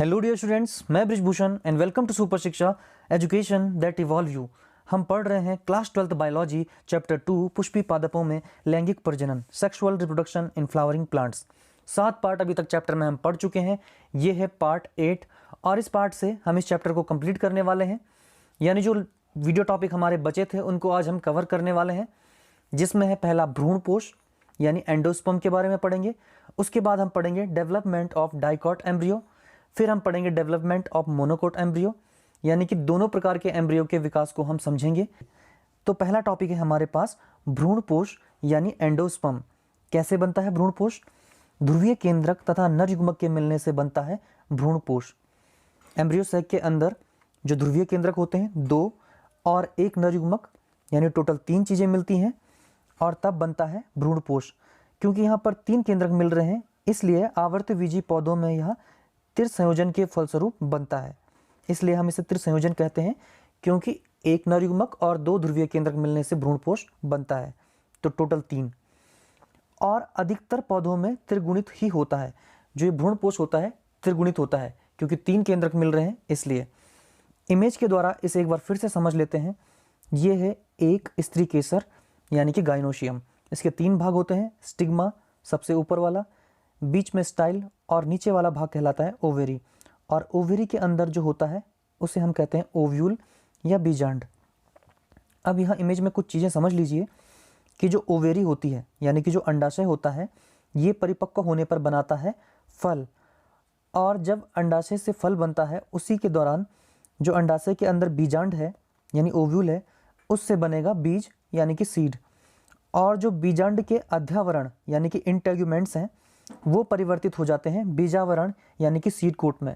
Hello dear students, मैं Brijbhushan and welcome to super Shiksha education that evolve you. हम पढ़ रहे हैं class 12th biology chapter 2 Pushpi पादपों में लैंगिक प्रजनन, sexual reproduction in flowering plants. 7 part अभी तक चैप्टर में हम पढ़ चुके हैं। ये है पार्ट 8 और इस पार्ट से हम इस चैप्टर को कंप्लीट करने वाले हैं। यानी जो वीडियो टॉपिक हमारे बचे थे उनको आज हम कवर करने वाले हैं, जिसमें है पहला भ्रूणपोष यानी एंडोस्पर्म के बारे में पढ़ेंगे। उसके बाद हम पढ़ेंगे डेवलपमेंट ऑफ डाइकॉट एम्ब्रियो, फिर हम पढ़ेंगे डेवलपमेंट ऑफ मोनोकोट एम्ब्रियो, यानी कि दोनों प्रकार के एम्ब्रियो के विकास को हम समझेंगे। तो पहला टॉपिक है हमारे पास भ्रूणपोष यानी एंडोस्पर्म। कैसे बनता है भ्रूणपोष? ध्रुवीय केंद्रक तथा नर युग्मक के मिलने से बनता है भ्रूणपोष। एम्ब्रियो सैक के अंदर जो ध्रुवीय केंद्रक होते हैं 2 और 1 नर युग्मक, यानी टोटल 3 चीजें मिलती हैं और तब बनता है भ्रूणपोष। क्योंकि यहाँ पर 3 केंद्रक मिल रहे हैं, इसलिए आवर्तबीजी पौधों में यह त्रिसंयोजन के फलस्वरूप बनता है। इसलिए हम इसे त्रिसंयोजन कहते हैं, क्योंकि 1 नर युग्मक और 2 ध्रुवीय केंद्रक मिलने से भ्रूणपोष बनता है। तो टोटल 3। और अधिकतर पौधों में त्रिगुणित ही होता है। जो ये भ्रूणपोष होता है त्रिगुणित होता है, क्योंकि 3 केंद्रक मिल रहे हैं इसलिए। इमेज के द्वारा इसे एक बार फिर से समझ लेते हैं। ये है एक स्त्री केसर यानी कि गाइनोशियम। इसके 3 भाग होते हैं। स्टिग्मा सबसे ऊपर वाला, बीच में स्टाइल और नीचे वाला भाग कहलाता है ओवेरी। और ओवेरी के अंदर जो होता है उसे हम कहते हैं ओव्यूल या बीजांड। अब यहाँ इमेज में कुछ चीज़ें समझ लीजिए कि जो ओवेरी होती है यानी कि जो अंडाशय होता है, ये परिपक्व होने पर बनाता है फल। और जब अंडाशय से फल बनता है उसी के दौरान जो अंडाशय के अंदर बीजांड है यानी ओव्यूल है, उससे बनेगा बीज यानी कि सीड। और जो बीजांड के अध्यावरण यानी कि इंटेग्यूमेंट्स हैं वो परिवर्तित हो जाते हैं बीजावरण यानी कि सीड कोट में।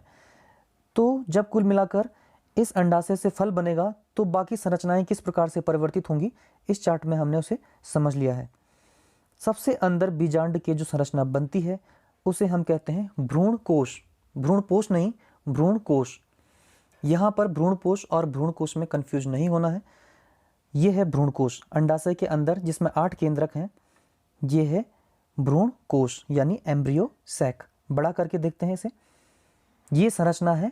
तो जब कुल मिलाकर इस अंडाशय से फल बनेगा तो बाकी संरचनाएं किस प्रकार से परिवर्तित होंगी, इस चार्ट में हमने उसे समझ लिया है। सबसे अंदर बीजांड के जो संरचना बनती है उसे हम कहते हैं भ्रूणकोश। भ्रूणपोष नहीं, भ्रूणकोश। यहाँ पर भ्रूणपोष और भ्रूणकोश में कंफ्यूज नहीं होना है। ये है भ्रूणकोश अंडाशय के अंदर जिसमें 8 केंद्रक हैं। ये है भ्रूणकोश यानी एम्ब्रियो सैक। बड़ा करके देखते हैं इसे। ये संरचना है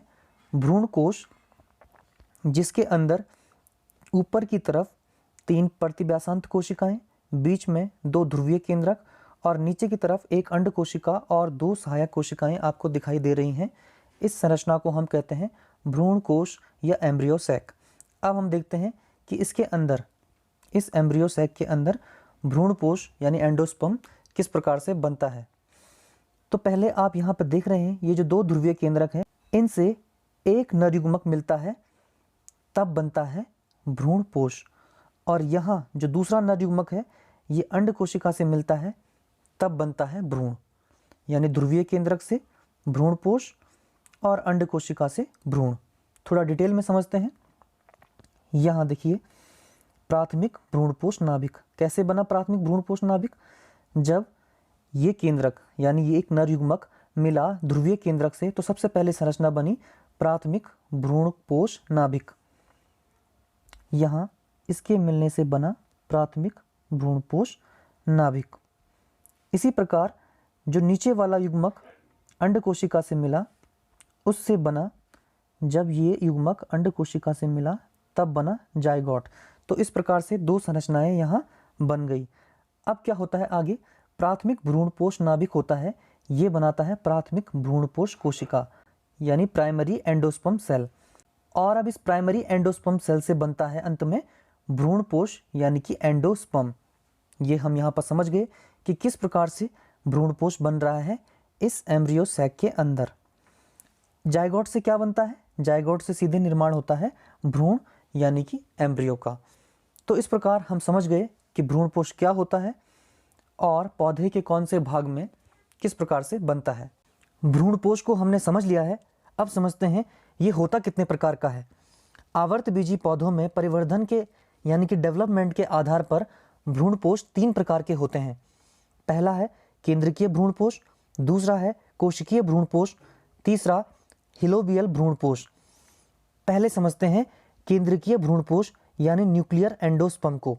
भ्रूणकोश, जिसके अंदर ऊपर की तरफ 3 प्रतिव्यासांत कोशिकाएं, बीच में 2 ध्रुवीय केंद्रक और नीचे की तरफ 1 अंड कोशिका और 2 सहायक कोशिकाएं आपको दिखाई दे रही हैं। इस संरचना को हम कहते हैं भ्रूणकोश या एम्ब्रियो सैक। अब हम देखते हैं कि इसके अंदर, इस एम्ब्रियो सैक के अंदर भ्रूणपोष यानी एंडोस्पर्म किस प्रकार से बनता है। तो पहले आप यहाँ पर देख रहे हैं ये जो 2 ध्रुवीय केंद्रक हैं, इनसे 1 नर युग्मक मिलता है, तब बनता है भ्रूणपोष। और यहाँ जो दूसरा नर युग्मक है ये अंड कोशिका से मिलता है, तब बनता है भ्रूण। यानी ध्रुवीय केंद्रक से भ्रूणपोष और अंड कोशिका से भ्रूण। थोड़ा डिटेल में समझते हैं। यहाँ देखिए प्राथमिक भ्रूणपोष नाभिक। कैसे बना प्राथमिक भ्रूणपोष नाभिक? जब ये केंद्रक यानी ये 1 नर युग्मक मिला ध्रुवीय केंद्रक से तो सबसे पहले संरचना बनी प्राथमिक भ्रूणपोष नाभिक। यहाँ इसके मिलने से बना प्राथमिक भ्रूणपोष नाभिक। इसी प्रकार जो नीचे वाला युग्मक अंड कोशिका से मिला उससे बना, जब ये युग्मक अंड कोशिका से मिला तब बना जाइगोट। तो इस प्रकार से 2 संरचनाएं यहाँ बन गई। अब क्या होता है आगे? प्राथमिक भ्रूणपोष नाभिक होता है, ये बनाता है प्राथमिक भ्रूणपोष कोशिका यानी प्राइमरी एंडोस्पर्म सेल। और अब इस प्राइमरी एंडोस्पर्म सेल से बनता है अंत में भ्रूणपोष यानी कि एंडोस्पर्म। ये हम यहाँ पर समझ गए कि किस प्रकार से भ्रूणपोष बन रहा है इस एम्ब्रियो सैक के अंदर। जाइगोट से क्या बनता है? जाइगोट से सीधे निर्माण होता है भ्रूण यानी कि एम्ब्रियो का। तो इस प्रकार हम समझ गए कि भ्रूणपोष क्या होता है और पौधे के कौन से भाग में किस प्रकार से बनता है। भ्रूणपोष को हमने समझ लिया है। अब समझते हैं ये होता कितने प्रकार का है। आवर्तबीजी पौधों में परिवर्धन के यानी कि डेवलपमेंट के आधार पर भ्रूणपोष 3 प्रकार के होते हैं। पहला है केंद्रकीय भ्रूणपोष, दूसरा है कोशिकीय भ्रूणपोष, तीसरा हिलोबियल भ्रूणपोष। पहले समझते हैं केंद्रकीय भ्रूणपोष यानी न्यूक्लियर एंडोस्पर्म को।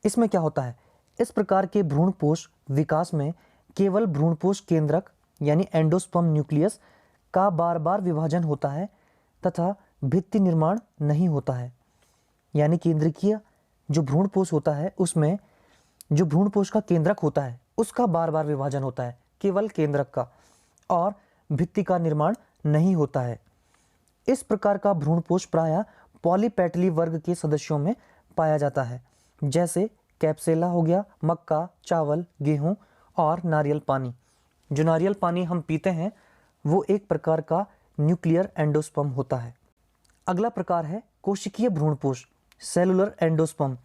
इसमें क्या होता है? इस प्रकार के भ्रूणपोष विकास में केवल भ्रूणपोष केंद्रक यानी एंडोस्पर्म न्यूक्लियस का बार बार विभाजन होता है तथा भित्ति निर्माण नहीं होता है। यानी केंद्रकीय जो भ्रूणपोष होता है उसमें जो भ्रूणपोष का केंद्रक होता है उसका बार बार विभाजन होता है, केवल केंद्रक का, और भित्ति का निर्माण नहीं होता है। इस प्रकार का भ्रूणपोष प्रायः पॉलीपेटली वर्ग के सदस्यों में पाया जाता है, जैसे कैप्सेला हो गया, मक्का, चावल, गेहूं और नारियल पानी। जो नारियल पानी हम पीते हैं वो एक प्रकार का न्यूक्लियर एंडोस्पर्म होता है। अगला प्रकार है कोशिकीय भ्रूणपोष, सेलुलर एंडोस्पर्म।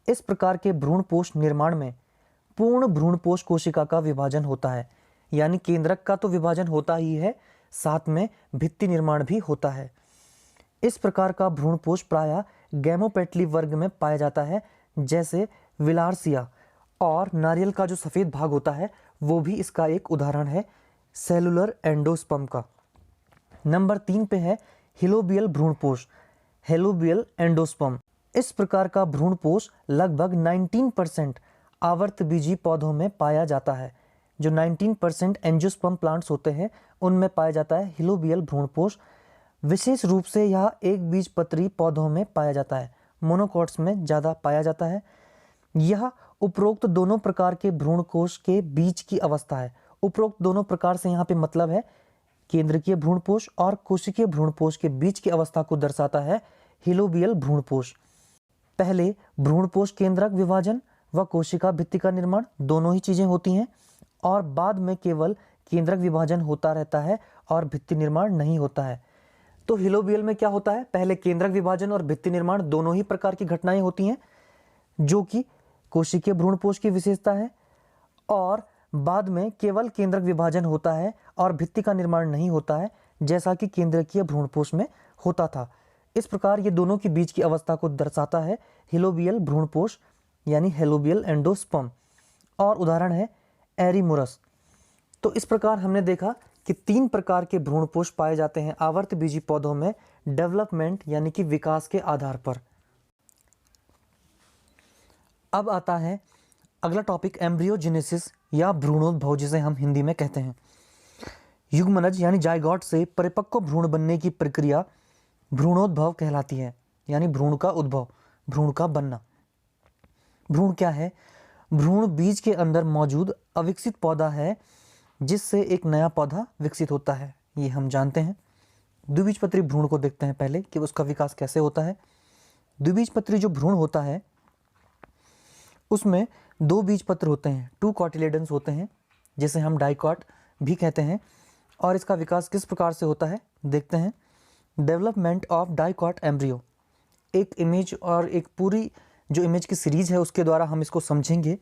इस प्रकार के भ्रूणपोष निर्माण में पूर्ण भ्रूणपोष कोशिका का विभाजन होता है, यानी केंद्रक का तो विभाजन होता ही है, साथ में भित्ति निर्माण भी होता है। इस प्रकार का भ्रूणपोष प्रायः गैमोपेटली वर्ग में पाया जाता है, जैसे विलार्सिया, और नारियल का जो सफ़ेद भाग होता है वो भी इसका एक उदाहरण है सेलुलर एंडोस्पर्म का। नंबर 3 पे है हिलोबियल भ्रूणपोष, हेलोबियल एंडोस्पर्म। इस प्रकार का भ्रूणपोष लगभग 19% आवर्तबीजी पौधों में पाया जाता है। जो 19% एंजियोस्पर्म प्लांट्स होते हैं उनमें पाया जाता है हिलोबियल भ्रूणपोष। विशेष रूप से यह एक बीजपत्री पौधों में पाया जाता है, मोनोकॉट्स में ज़्यादा पाया जाता है। यह उपरोक्त दोनों प्रकार के भ्रूणकोष के बीच की अवस्था है। उपरोक्त दोनों प्रकार से यहाँ पे मतलब है केंद्रकीय भ्रूणपोष और कोशिकीय भ्रूणपोष के बीच की अवस्था को दर्शाता है हिलोबियल भ्रूणपोष। पहले भ्रूणपोष केंद्रक विभाजन व कोशिका भित्ति का निर्माण दोनों ही चीजें होती हैं, और बाद में केवल केंद्रक विभाजन होता रहता है और भित्ति निर्माण नहीं होता है। तो हिलोबियल में क्या होता है, पहले केंद्रक विभाजन और भित्ति निर्माण दोनों ही प्रकार की घटनाएं होती हैं, जो कि कोशिकीय भ्रूणपोष की विशेषता है, और बाद में केवल केंद्रक विभाजन होता है और भित्ति का निर्माण नहीं होता है, जैसा कि केंद्रकीय भ्रूणपोष में होता था। इस प्रकार ये दोनों के बीच की अवस्था को दर्शाता है हिलोबियल भ्रूणपोष, यानी हेलोबियल एंडोस्पर्म। और उदाहरण है एरीमुरस। तो इस प्रकार हमने देखा कि 3 प्रकार के भ्रूणपोष पाए जाते हैं आवर्तबीजी पौधों में, डेवलपमेंट यानी कि विकास के आधार पर। अब आता है अगला टॉपिक, एम्ब्रियोजेनेसिस या भ्रूणोद्भव, जिसे हम हिंदी में कहते हैं। युग्मनज यानी जायगोट से परिपक्व भ्रूण बनने की प्रक्रिया भ्रूणोद्भव कहलाती है, यानी भ्रूण का उद्भव, भ्रूण का बनना। भ्रूण क्या है? भ्रूण बीज के अंदर मौजूद अविकसित पौधा है जिससे एक नया पौधा विकसित होता है, ये हम जानते हैं। द्विबीजपत्री भ्रूण को देखते हैं पहले कि उसका विकास कैसे होता है। द्विबीजपत्री जो भ्रूण होता है उसमें 2 बीजपत्र होते हैं, 2 कॉटिलेडन्स होते हैं, जिसे हम डाइकॉट भी कहते हैं। और इसका विकास किस प्रकार से होता है देखते हैं। डेवलपमेंट ऑफ डाइकॉट एम्ब्रियो, एक इमेज और एक पूरी जो इमेज की सीरीज है उसके द्वारा हम इसको समझेंगे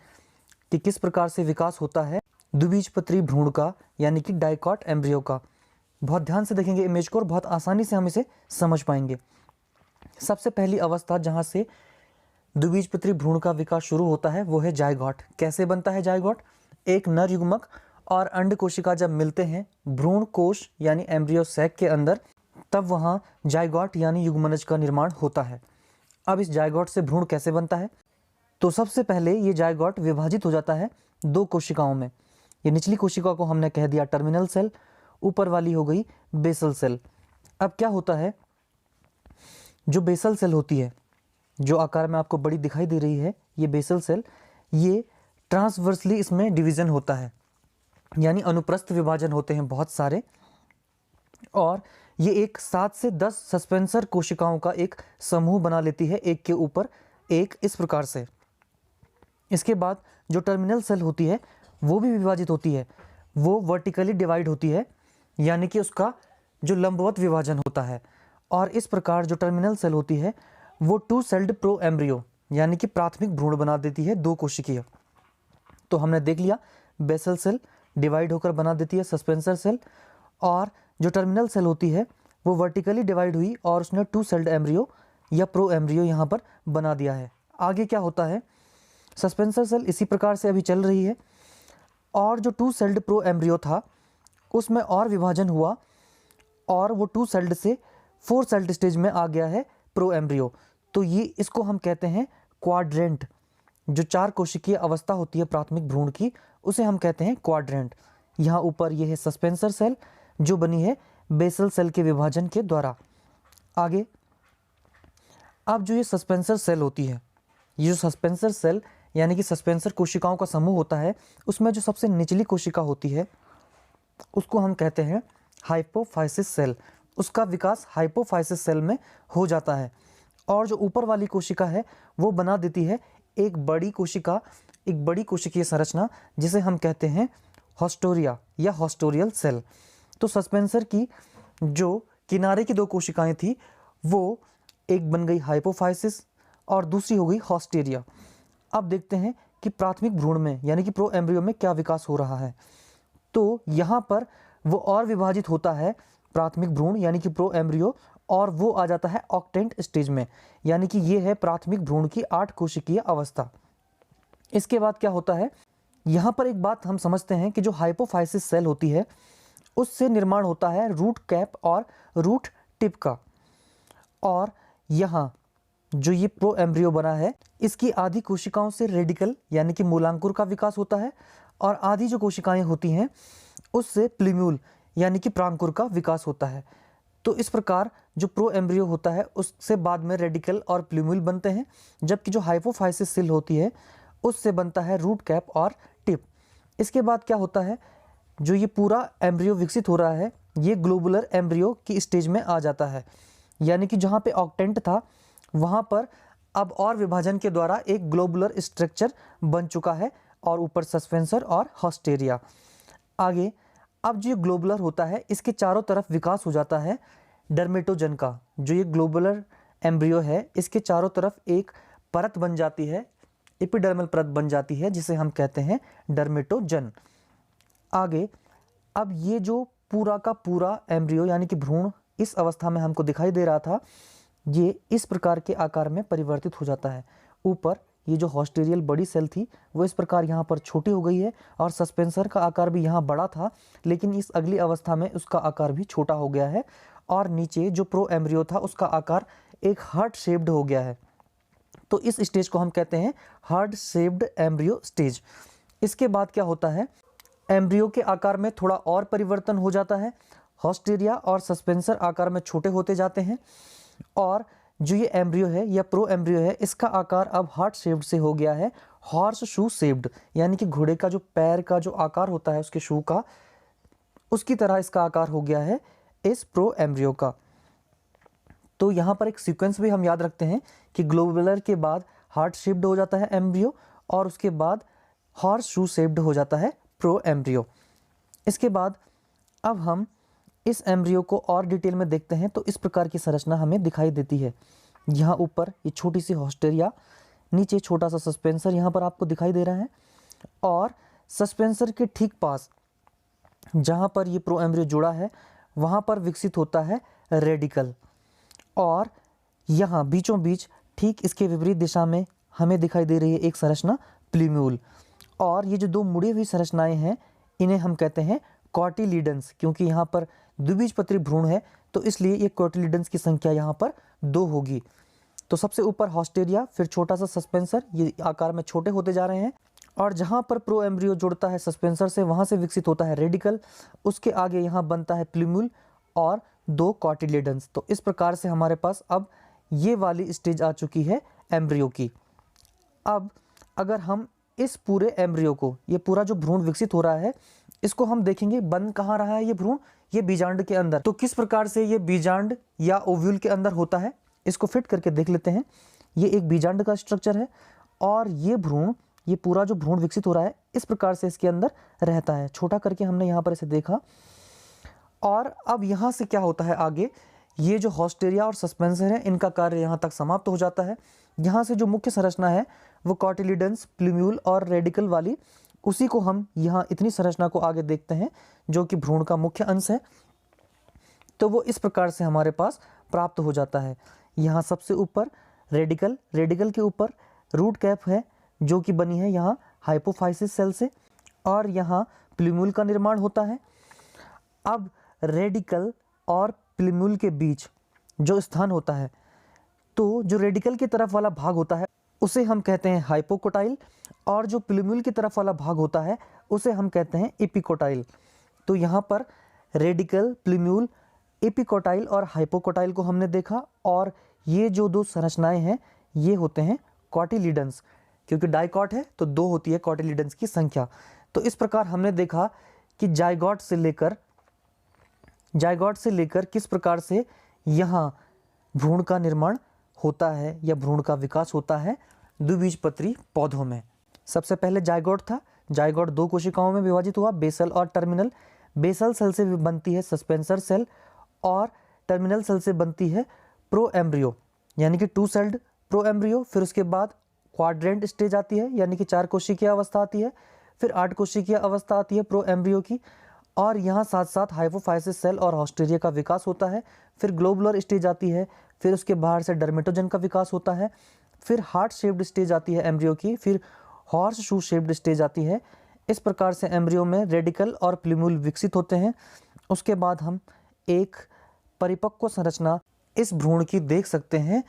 कि किस प्रकार से विकास होता है द्विबीजपत्री भ्रूण का, यानी कि डाइकॉट एम्ब्रियो का। बहुत ध्यान से देखेंगे इमेज को और बहुत आसानी से हम इसे समझ पाएंगे। सबसे पहली अवस्था जहाँ से द्विबीजपत्री भ्रूण का विकास शुरू होता है वो है जायगोट। कैसे बनता है जायगोट? एक नर युग्मक और अंड कोशिका जब मिलते हैं भ्रूण कोश यानी एम्ब्रियो सैक के अंदर, तब वहाँ जायगोट यानी युग्मनज का निर्माण होता है। अब इस जायगोट से भ्रूण कैसे बनता है? तो सबसे पहले ये जायगोट विभाजित हो जाता है 2 कोशिकाओं में। ये निचली कोशिका को हमने कह दिया टर्मिनल सेल, ऊपर वाली हो गई बेसल सेल। अब क्या होता है, जो बेसल सेल होती है, जो आकार में आपको बड़ी दिखाई दे रही है, ये बेसल सेल, ये ट्रांसवर्सली इसमें डिवीजन होता है, यानी अनुप्रस्थ विभाजन होते हैं बहुत सारे, और ये एक 7 से 10 सस्पेंसर कोशिकाओं का एक समूह बना लेती है, एक के ऊपर एक, इस प्रकार से। इसके बाद जो टर्मिनल सेल होती है वो भी विभाजित होती है, वो वर्टिकली डिवाइड होती है, यानी कि उसका जो लंबवत विभाजन होता है। और इस प्रकार जो टर्मिनल सेल होती है वो 2 सेल्ड प्रो एम्ब्रियो यानी कि प्राथमिक भ्रूण बना देती है 2 कोशिकीय। तो हमने देख लिया बेसल सेल डिवाइड होकर बना देती है सस्पेंसर सेल, और जो टर्मिनल सेल होती है वो वर्टिकली डिवाइड हुई और उसने 2 सेल्ड एम्ब्रियो या प्रो एम्ब्रियो यहाँ पर बना दिया है। आगे क्या होता है, सस्पेंसर सेल इसी प्रकार से अभी चल रही है, और जो 2 सेल्ड प्रो एम्ब्रियो था उसमें और विभाजन हुआ और वो 2 सेल्ड से 4 सेल्ड स्टेज में आ गया है प्रो एम्ब्रियो। तो ये इसको हम कहते हैं क्वाड्रेंट। जो 4 कोशिकीय अवस्था होती है प्राथमिक भ्रूण की, उसे हम कहते हैं क्वाड्रेंट। यहाँ ऊपर ये है सस्पेंसर सेल जो बनी है बेसल सेल के विभाजन के द्वारा। आगे अब जो ये सस्पेंसर सेल होती है, ये जो सस्पेंसर सेल यानी कि सस्पेंसर कोशिकाओं का समूह होता है, उसमें जो सबसे निचली कोशिका होती है उसको हम कहते हैं हाइपोफाइसिस सेल। उसका विकास हाइपोफाइसिस सेल में हो जाता है और जो ऊपर वाली कोशिका है वो बना देती है एक बड़ी कोशिका, एक बड़ी कोशिकीय संरचना जिसे हम कहते हैं हॉस्टोरिया या हॉस्टोरियल सेल। तो सस्पेंसर की जो किनारे की दो कोशिकाएं थी वो एक बन गई हाइपोफाइसिस और दूसरी हो गई हॉस्टेरिया। अब देखते हैं कि प्राथमिक भ्रूण में यानी कि प्रो एम्ब्रियो में क्या विकास हो रहा है। तो यहाँ पर वो और विभाजित होता है प्राथमिक भ्रूण यानी कि प्रो एम्ब्रियो, और वो आ जाता है ऑक्टेंट स्टेज में, यानी कि ये है प्राथमिक भ्रूण की 8 कोशिकीय अवस्था। इसके बाद क्या होता है, यहाँ पर एक बात हम समझते हैं कि जो हाइपोफाइसिस सेल होती है उससे निर्माण होता है रूट कैप और रूट टिप का। और यहाँ जो ये प्रो एम्ब्रियो बना है इसकी आधी कोशिकाओं से रेडिकल यानी कि मूलांकुर का विकास होता है और आधी जो कोशिकाएं होती हैं उससे प्लीम्यूल यानी कि प्रांकुर का विकास होता है। तो इस प्रकार जो प्रो एम्ब्रियो होता है उससे बाद में रेडिकल और प्लीम्यूल बनते हैं, जबकि जो हाइपोफाइसिस सेल होती है उससे बनता है रूट कैप और टिप। इसके बाद क्या होता है, जो ये पूरा एम्ब्रियो विकसित हो रहा है ये ग्लोबुलर एम्ब्रियो की स्टेज में आ जाता है, यानी कि जहाँ पे ऑक्टेंट था वहाँ पर अब और विभाजन के द्वारा एक ग्लोबुलर स्ट्रक्चर बन चुका है और ऊपर सस्पेंसर और हॉस्टेरिया। आगे अब जो ये ग्लोबुलर होता है इसके चारों तरफ विकास हो जाता है डर्मेटोजन का। जो ये ग्लोबुलर एम्ब्रियो है इसके चारों तरफ एक परत बन जाती है, एपिडर्मल परत बन जाती है जिसे हम कहते हैं डर्मेटोजन। आगे अब ये जो पूरा का पूरा एम्ब्रियो यानी कि भ्रूण इस अवस्था में हमको दिखाई दे रहा था, ये इस प्रकार के आकार में परिवर्तित हो जाता है। ऊपर ये जो हॉस्टेरियल बड़ी सेल थी वो इस प्रकार यहाँ पर छोटी हो गई है और सस्पेंसर का आकार भी यहाँ बड़ा था, लेकिन इस अगली अवस्था में उसका आकार भी छोटा हो गया है और नीचे जो प्रो एम्ब्रियो था उसका आकार एक हार्ट शेप्ड हो गया है। तो इस स्टेज को हम कहते हैं हार्ट शेप्ड एम्ब्रियो स्टेज। इसके बाद क्या होता है, एम्ब्रियो के आकार में थोड़ा और परिवर्तन हो जाता है, हॉस्टेरिया और सस्पेंसर आकार में छोटे होते जाते हैं और जो ये एम्ब्रियो है या प्रो एम्ब्रियो है इसका आकार अब हार्ट शेप्ड से हो गया है हॉर्स शू शेप्ड, यानी कि घोड़े का जो पैर का जो आकार होता है उसके शू का, उसकी तरह इसका आकार हो गया है इस प्रो एम्ब्रियो का। तो यहाँ पर एक सीक्वेंस भी हम याद रखते हैं कि ग्लोबुलर के बाद हार्ट शेप्ड हो जाता है एम्ब्रियो और उसके बाद हॉर्स शू शेप्ड हो जाता है प्रो एम्ब्रियो। इसके बाद अब हम इस एम्ब्रियो को और डिटेल में देखते हैं तो इस प्रकार की संरचना हमें दिखाई देती है। यहाँ ऊपर ये छोटी सी हॉस्टेरिया, नीचे छोटा सा सस्पेंसर यहाँ पर आपको दिखाई दे रहा है और सस्पेंसर के ठीक पास जहाँ पर ये प्रो एम्ब्रियो जुड़ा है वहाँ पर विकसित होता है रेडिकल और यहाँ बीचों बीच ठीक इसके विपरीत दिशा में हमें दिखाई दे रही है एक संरचना प्लीम्यूल। और ये जो दो मुड़ी हुई संरचनाएं हैं इन्हें हम कहते हैं कॉटिलीडन्स, क्योंकि यहाँ पर द्विबीजपत्री भ्रूण है तो इसलिए ये कॉटिलीडन्स की संख्या यहाँ पर 2 होगी। तो सबसे ऊपर हॉस्टेरिया, फिर छोटा सा सस्पेंसर, ये आकार में छोटे होते जा रहे हैं और जहाँ पर प्रो एम्ब्रियो जुड़ता है सस्पेंसर से वहाँ से विकसित होता है रेडिकल, उसके आगे यहाँ बनता है प्लीम्यूल और 2 कॉटिलीडन्स। तो इस प्रकार से हमारे पास अब ये वाली स्टेज आ चुकी है एम्ब्रियो की। अब अगर हम इस पूरे एम्ब्रियो को, ये पूरा जो भ्रूण विकसित हो रहा है इसको हम देखेंगे बन कहाँ रहा है ये भ्रूण, ये बीजांड के अंदर। तो किस प्रकार से ये बीजांड या ओव्यूल के अंदर होता है इसको फिट करके देख लेते हैं। ये एक बीजांड का स्ट्रक्चर है और ये भ्रूण, ये पूरा जो भ्रूण विकसित हो रहा है इस प्रकार से इसके अंदर रहता है। छोटा करके हमने यहाँ पर इसे देखा और अब यहाँ से क्या होता है आगे, ये जो हॉस्टेरिया और सस्पेंसर है इनका कार्य यहाँ तक समाप्त हो जाता है। यहाँ से जो मुख्य संरचना है वो कॉटिलीडन्स, प्लीम्यूल और रेडिकल वाली, उसी को हम यहाँ इतनी संरचना को आगे देखते हैं जो कि भ्रूण का मुख्य अंश है। तो वो इस प्रकार से हमारे पास प्राप्त हो जाता है। यहाँ सबसे ऊपर रेडिकल, रेडिकल के ऊपर रूट कैप है जो कि बनी है यहाँ हाइपोफाइसिस सेल से और यहाँ प्लीम्यूल का निर्माण होता है। अब रेडिकल और प्लीम्यूल के बीच जो स्थान होता है, तो जो रेडिकल की तरफ वाला भाग होता है उसे हम कहते हैं हाइपोकोटाइल और जो प्लीम्यूल की तरफ वाला भाग होता है उसे हम कहते हैं एपिकोटाइल। तो यहाँ पर रेडिकल, प्लीम्यूल, एपिकोटाइल और हाइपोकोटाइल को हमने देखा, और ये जो दो संरचनाएं हैं ये होते हैं कॉटिलीडन्स, क्योंकि डाइकॉट है तो दो होती है कॉटिलीडन्स की संख्या। तो इस प्रकार हमने देखा कि जाइगोट से लेकर किस प्रकार से यहाँ भ्रूण का निर्माण होता है या भ्रूण का विकास होता है द्विबीजपत्री पौधों में। सबसे पहले जाइगोट था। जाइगोट दो कोशिकाओं में विभाजित हुआ, बेसल और टर्मिनल। बेसल सेल से बनती है सस्पेंसर सेल और टर्मिनल सेल से बनती है प्रोएम्ब्रियो, यानी कि टू सेल्ड प्रोएम्ब्रियो। फिर उसके बाद क्वाड्रेंट स्टेज आती है, यानी कि 4 कोशिकीय अवस्था आती है। फिर 8 कोशिकीय अवस्था आती है प्रोएम्ब्रियो की, और यहाँ साथ साथ हाइपोफाइसिस सेल और हॉस्टेरिया का विकास होता है। फिर ग्लोबुलर स्टेज आती है, फिर उसके बाहर से डर्मेटोजन का विकास होता है। फिर हार्ट शेप्ड स्टेज आती है एम्ब्रियो की, फिर हॉर्स शू शेप्ड स्टेज आती है। इस प्रकार से एम्ब्रियो में रेडिकल और प्लूम्यूल विकसित होते हैं। उसके बाद हम एक परिपक्व संरचना इस भ्रूण की देख सकते हैं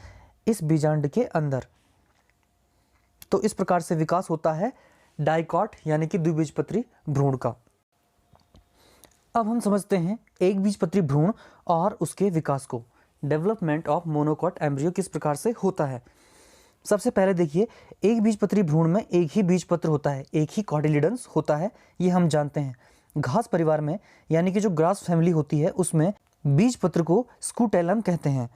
इस बीजांड के अंदर। तो इस प्रकार से विकास होता है डाइकॉट यानी कि द्विबीजपत्री भ्रूण का। अब हम समझते हैं एक बीजपत्री भ्रूण और उसके विकास को। डेवलपमेंट ऑफ मोनोकॉट एम्ब्रियो किस प्रकार से होता है। सबसे पहले देखिए, एक बीजपत्री भ्रूण में एक ही बीजपत्र होता है, एक ही कॉटिलीडन्स होता है, ये हम जानते हैं। घास परिवार में यानी कि जो ग्रास फैमिली होती है उसमें बीजपत्र को स्कूटेलम कहते हैं।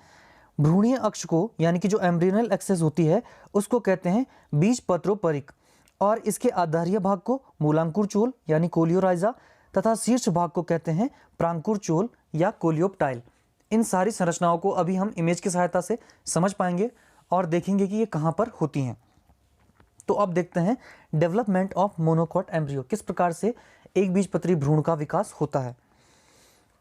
भ्रूणीय अक्ष को यानी कि जो एम्ब्रियोनल एक्सेस होती है उसको कहते हैं बीजपत्रोपरिक, और इसके आधारीय भाग को मूलांकुर चोल यानी कोलियोराइजा तथा शीर्ष भाग को कहते हैं प्रांकुर चोल या कोलियोप्टाइल। इन सारी संरचनाओं को अभी हम इमेज की सहायता से समझ पाएंगे और देखेंगे कि ये कहाँ पर होती हैं। तो अब देखते हैं डेवलपमेंट ऑफ मोनोकॉट एम्ब्रियो, किस प्रकार से एक बीजपत्री भ्रूण का विकास होता है।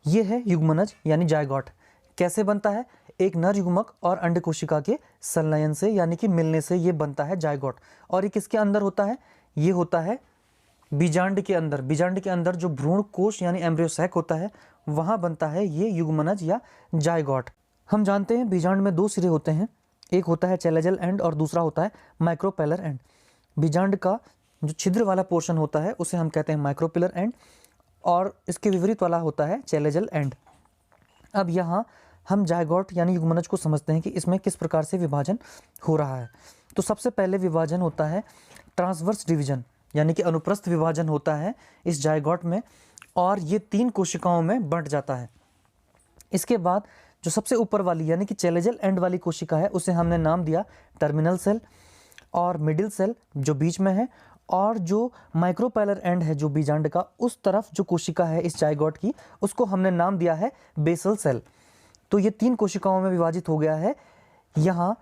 ये है युग्मनज यानी जायगोट। कैसे बनता है, एक नर युग्मक और अंड कोशिका के संलयन से यानी कि मिलने से ये बनता है जायगोट। और ये किसके अंदर होता है, ये होता है बीजांड के अंदर। बीजांड के अंदर जो भ्रूण कोश यानी एम्ब्रियो सैक होता है वहाँ बनता है ये युग्मनज या जायगोट। हम जानते हैं बीजांड में 2 सिरे होते हैं, एक होता है चैलेजल एंड और दूसरा होता है माइक्रोपेलर एंड। बीजांड का जो छिद्र वाला पोर्शन होता है उसे हम कहते हैं माइक्रोपिलर एंड, और इसके विपरीत वाला होता है चैलेजल एंड। अब यहाँ हम जायगोट यानी युग्मनज को समझते हैं कि इसमें किस प्रकार से विभाजन हो रहा है। तो सबसे पहले विभाजन होता है ट्रांसवर्स डिवीजन यानी कि अनुप्रस्थ विभाजन होता है इस जायगोट में, और ये 3 कोशिकाओं में बंट जाता है। इसके बाद जो सबसे ऊपर वाली यानी कि चैलेजल एंड वाली कोशिका है उसे हमने नाम दिया टर्मिनल सेल, और मिडिल सेल जो बीच में है, और जो माइक्रोपेलर एंड है जो बीजांड का उस तरफ जो कोशिका है इस जायगोट की उसको हमने नाम दिया है बेसल सेल। तो ये 3 कोशिकाओं में विभाजित हो गया है यहाँ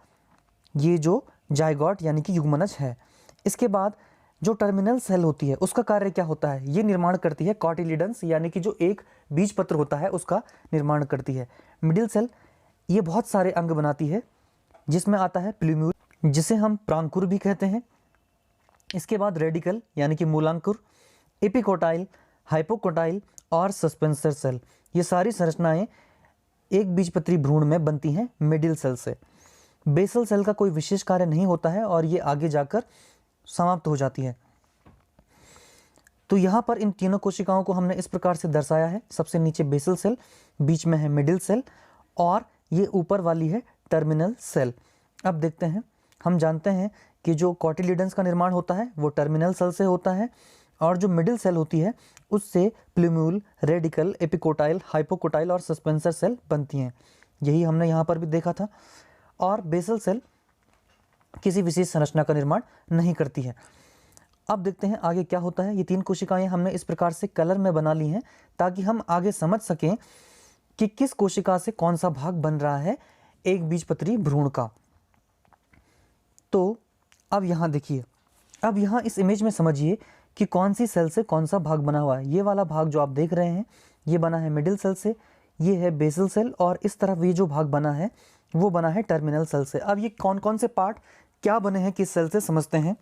ये जो जायगोट यानी कि युग्मनज है। इसके बाद जो टर्मिनल सेल होती है उसका कार्य क्या होता है, ये निर्माण करती है कॉटिलीडन्स यानी कि जो एक बीजपत्र होता है उसका निर्माण करती है। मिडिल सेल ये बहुत सारे अंग बनाती है जिसमें आता है प्लूम्यूल जिसे हम प्रांकुर भी कहते हैं। इसके बाद रेडिकल यानी कि मूलांकुर, एपिकोटाइल, हाइपोकोटाइल और सस्पेंसर सेल, ये सारी संरचनाएं एक बीजपत्री भ्रूण में बनती हैं मिडिल सेल से। बेसल सेल का कोई विशेष कार्य नहीं होता है और ये आगे जाकर समाप्त हो जाती है। तो यहाँ पर इन तीनों कोशिकाओं को हमने इस प्रकार से दर्शाया है। सबसे नीचे बेसल सेल, बीच में है मिडिल सेल और ये ऊपर वाली है टर्मिनल सेल। अब देखते हैं, हम जानते हैं कि जो कॉटिलीडन्स का निर्माण होता है वो टर्मिनल सेल से होता है, और जो मिडिल सेल होती है उससे प्लूम्यूल, रेडिकल, एपिकोटाइल, हाइपोकोटाइल और सस्पेंसर सेल बनती हैं। यही हमने यहाँ पर भी देखा था। और बेसल सेल किसी विशेष संरचना का निर्माण नहीं करती है। अब देखते हैं आगे क्या होता है। ये 3 कोशिकाएं हमने इस प्रकार से कलर में बना ली हैं ताकि हम आगे समझ सकें कि किस कोशिका से कौन सा भाग बन रहा है एक बीजपत्री भ्रूण का। तो अब यहाँ देखिए, अब यहाँ इस इमेज में समझिए कि कौन सी सेल से कौन सा भाग बना हुआ है। ये वाला भाग जो आप देख रहे हैं ये बना है मिडिल सेल से, ये है बेसल सेल, और इस तरफ ये जो भाग बना है वो बना है टर्मिनल सेल से। अब ये कौन कौन से पार्ट क्या बने हैं किस सेल से समझते हैं।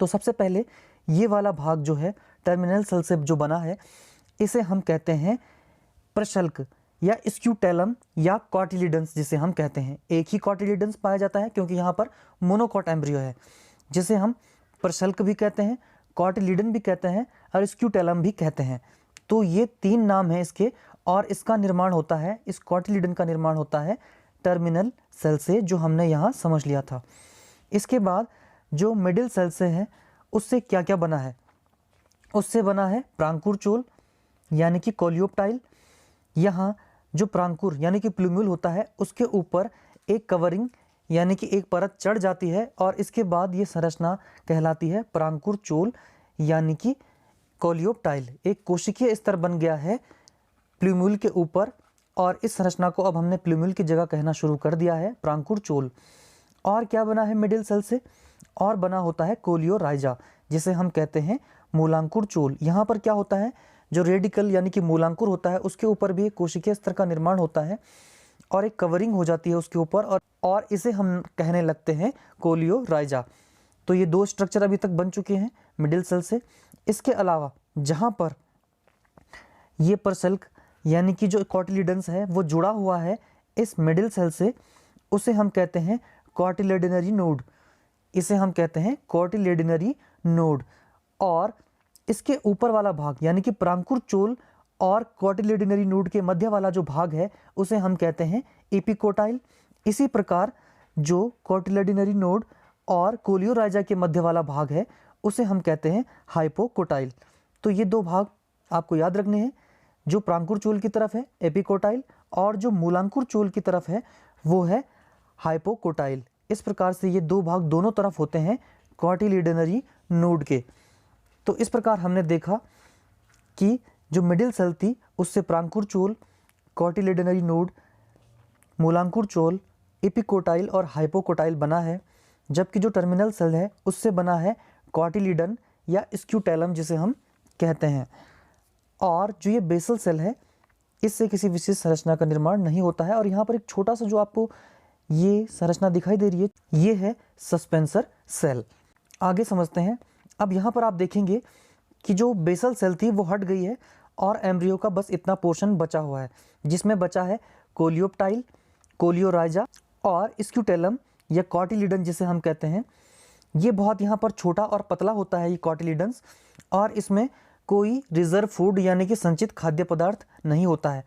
तो सबसे पहले ये वाला भाग जो है टर्मिनल सेल से जो बना है इसे हम कहते हैं प्रशल्क या स्क्यूटेलम या कॉटिलीडन्स जिसे हम कहते हैं। एक ही कॉटिलीडन्स पाया जाता है क्योंकि यहाँ पर मोनोकॉट एम्ब्रियो है, जिसे हम प्रशल्क भी कहते हैं, कॉटिलीडन भी कहते हैं और स्क्यूटेलम भी कहते हैं। तो ये 3 नाम हैं इसके, और इसका निर्माण होता है, इस कॉटिलिडन का निर्माण होता है टर्मिनल सेल से, जो हमने यहाँ समझ लिया था। इसके बाद जो मिडिल सेल से है उससे क्या क्या बना है, उससे बना है प्रांकुर चोल यानी कि कोलियोप्टाइल। यहाँ जो प्रांकुर यानी कि प्लूम्यूल होता है उसके ऊपर एक कवरिंग यानी कि एक परत चढ़ जाती है और इसके बाद ये संरचना कहलाती है प्रांकुर चोल यानी कि कोलियोप्टाइल। एक कोशिकीय स्तर बन गया है प्लूम्यूल के ऊपर और इस संरचना को अब हमने प्लूम्यूल की जगह कहना शुरू कर दिया है प्रांकुर चोल। और क्या बना है मिडिल सेल से, और बना होता है कोलियोराइजा जिसे हम कहते हैं मूलांकुर चोल। यहाँ पर क्या होता है, जो रेडिकल यानी कि मूलांकुर होता है उसके ऊपर भी एक कोशिकीय स्तर का निर्माण होता है और एक कवरिंग हो जाती है उसके ऊपर, और इसे हम कहने लगते हैं कोलियोराइजा। तो ये दो स्ट्रक्चर अभी तक बन चुके हैं मिडिल सेल से। इसके अलावा जहाँ पर ये परसेल्क यानी कि जो कॉटिलिडन्स है वो जुड़ा हुआ है इस मिडिल सेल से, उसे हम कहते हैं कॉटिलिडनरी नोड, इसे हम कहते हैं कॉटिलिडनरी नोड। और इसके ऊपर वाला भाग यानी कि प्रांकुर चोल और कॉटिलिडनरी नोड के मध्य वाला जो भाग है उसे हम कहते हैं एपिकोटाइल। इसी प्रकार जो कॉटिलिडनरी नोड और कोलियोराइजा के मध्य वाला भाग है उसे हम कहते हैं हाइपोकोटाइल। तो ये दो भाग आपको याद रखने हैं, जो प्रांकुर चोल की तरफ है एपिकोटाइल और जो मूलांकुर चोल की तरफ है वो है हाइपोकोटाइल। इस प्रकार से ये दो भाग दोनों तरफ होते हैं कॉटिलिडनरी नोड के। तो इस प्रकार हमने देखा कि जो मिडिल सेल थी उससे प्रांकुर चोल, कॉटिलिडनरी नोड, मूलांकुर चोल, एपिकोटाइल और हाइपोकोटाइल बना है, जबकि जो टर्मिनल सेल है उससे बना है कॉटिलिडन या स्क्यूटेलम जिसे हम कहते हैं। और जो ये बेसल सेल है इससे किसी विशेष संरचना का निर्माण नहीं होता है। और यहाँ पर एक छोटा सा जो आपको ये संरचना दिखाई दे रही है ये है सस्पेंसर सेल। आगे समझते हैं। अब यहाँ पर आप देखेंगे कि जो बेसल सेल थी वो हट गई है और एम्ब्रियो का बस इतना पोर्शन बचा हुआ है, जिसमें बचा है कोलियोप्टाइल, कोलियोराइजा और स्क्यूटेलम या कॉटिलिडन जिसे हम कहते हैं। ये बहुत यहाँ पर छोटा और पतला होता है ये कॉटिलिडन्स, और इसमें कोई रिजर्व फूड यानी कि संचित खाद्य पदार्थ नहीं होता है।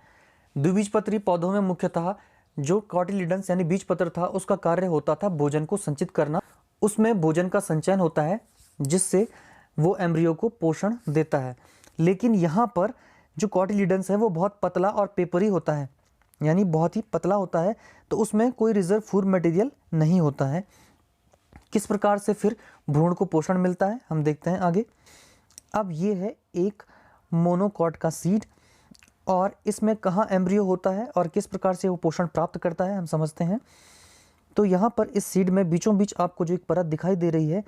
द्विबीजपत्री पौधों में मुख्यतः जो कॉटिलिडन्स यानी बीजपत्र था उसका कार्य होता था भोजन को संचित करना, उसमें भोजन का संचयन होता है जिससे वो एम्ब्रियो को पोषण देता है। लेकिन यहाँ पर जो कॉटिलिडन्स है वो बहुत पतला और पेपरी होता है, यानी बहुत ही पतला होता है, तो उसमें कोई रिजर्व फूड मटेरियल नहीं होता है। किस प्रकार से फिर भ्रूण को पोषण मिलता है हम देखते हैं आगे। अब ये है एक मोनोकॉट का सीड, और इसमें कहाँ एम्ब्रियो होता है और किस प्रकार से वो पोषण प्राप्त करता है हम समझते हैं। तो यहाँ पर इस सीड में बीचों बीच आपको जो एक परत दिखाई दे रही है,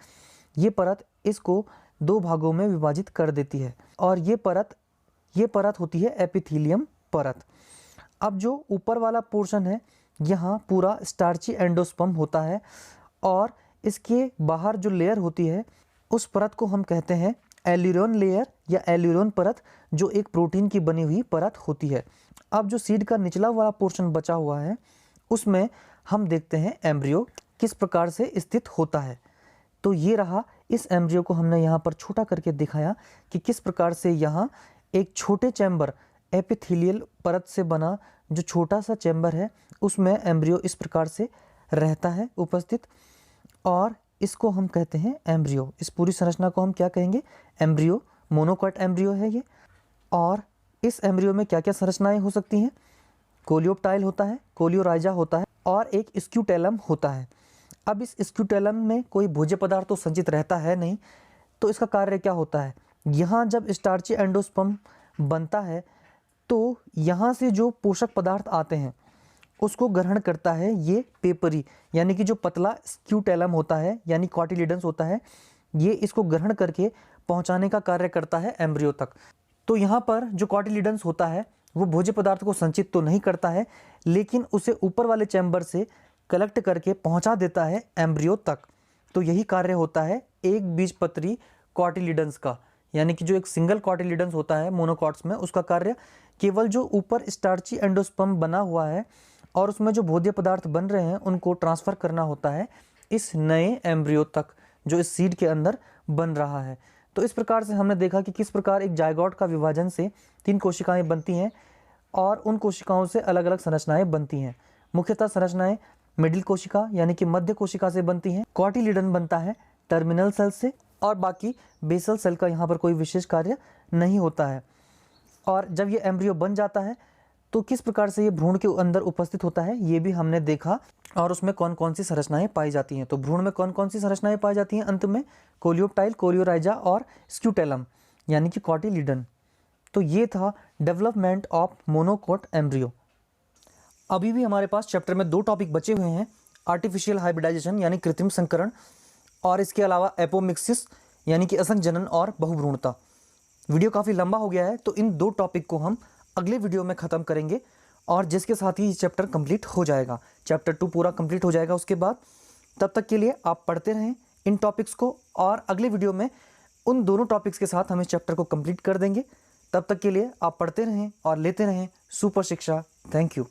ये परत इसको दो भागों में विभाजित कर देती है, और ये परत होती है एपिथीलियम परत। अब जो ऊपर वाला पोर्शन है यहाँ पूरा स्टार्ची एंडोस्पर्म होता है, और इसके बाहर जो लेयर होती है उस परत को हम कहते हैं एल्यूरोन लेयर या एल्यूरोन परत, जो एक प्रोटीन की बनी हुई परत होती है। अब जो सीड का निचला वाला पोर्शन बचा हुआ है उसमें हम देखते हैं एम्ब्रियो किस प्रकार से स्थित होता है। तो ये रहा, इस एम्ब्रियो को हमने यहाँ पर छोटा करके दिखाया कि किस प्रकार से यहाँ एक छोटे चैम्बर एपिथेलियल परत से बना जो छोटा सा चैम्बर है उसमें एम्ब्रियो इस प्रकार से रहता है उपस्थित, और इसको हम कहते हैं एम्ब्रियो। इस पूरी संरचना को हम क्या कहेंगे, एम्ब्रियो। मोनोकॉट एम्ब्रियो है ये। और इस एम्ब्रियो में क्या क्या संरचनाएं हो सकती हैं, कोलियोप्टाइल होता है, कोलियोराइजा होता है और एक स्क्यूटेलम होता है। अब इस स्क्यूटेलम में कोई भोज्य पदार्थ तो संचित रहता है नहीं, तो इसका कार्य क्या होता है, यहाँ जब स्टार्ची एंडोस्पर्म बनता है तो यहाँ से जो पोषक पदार्थ आते हैं उसको ग्रहण करता है ये पेपरी यानी कि जो पतला स्क्यूटेलम होता है यानी कॉटिलिडन्स होता है, ये इसको ग्रहण करके पहुँचाने का कार्य करता है एम्ब्रियो तक। तो यहाँ पर जो कॉटिलिडन्स होता है वो भोज्य पदार्थ को संचित तो नहीं करता है, लेकिन उसे ऊपर वाले चैम्बर से कलेक्ट करके पहुँचा देता है एम्ब्रियो तक। तो यही कार्य होता है एक बीजपत्री कॉटिलिडन्स का, यानी कि जो एक सिंगल कॉटिलिडन्स होता है मोनोकॉट्स में, उसका कार्य केवल जो ऊपर स्टार्ची एंडोस्पर्म बना हुआ है और उसमें जो भोज्य पदार्थ बन रहे हैं उनको ट्रांसफ़र करना होता है इस नए एम्ब्रियो तक जो इस सीड के अंदर बन रहा है। तो इस प्रकार से हमने देखा कि किस प्रकार एक जायगोट का विभाजन से 3 कोशिकाएं बनती हैं, और उन कोशिकाओं से अलग अलग संरचनाएं बनती हैं। मुख्यतः संरचनाएं मिडिल कोशिका यानी कि मध्य कोशिका से बनती हैं, कॉटिलीडन बनता है टर्मिनल सेल से, और बाकी बेसल सेल का यहाँ पर कोई विशेष कार्य नहीं होता है। और जब ये एम्ब्रियो बन जाता है तो किस प्रकार से ये भ्रूण के अंदर उपस्थित होता है ये भी हमने देखा, और उसमें कौन कौन सी संरचनाएं पाई जाती हैं। तो भ्रूण में कौन कौन सी संरचनाएं पाई जाती हैं अंत में? कोलियोप्टाइल, कोलियोराइजा और स्क्यूटेलम यानी कि कॉटिलीडन। तो ये था डेवलपमेंट ऑफ मोनोकोट एम्ब्रियो। अभी भी हमारे पास चैप्टर में 2 टॉपिक बचे हुए हैं, आर्टिफिशियल हाइब्रिडाइजेशन यानी कृत्रिम संकरण, और इसके अलावा एपोमिक्सिस यानी कि असंजनन और बहुभ्रूणता। वीडियो काफ़ी लंबा हो गया है तो इन 2 टॉपिक को हम अगले वीडियो में ख़त्म करेंगे, और जिसके साथ ही ये चैप्टर कंप्लीट हो जाएगा, चैप्टर 2 पूरा कंप्लीट हो जाएगा उसके बाद। तब तक के लिए आप पढ़ते रहें इन टॉपिक्स को, और अगले वीडियो में उन दोनों टॉपिक्स के साथ हम इस चैप्टर को कंप्लीट कर देंगे। तब तक के लिए आप पढ़ते रहें और लेते रहें सुपर शिक्षा। Thank you.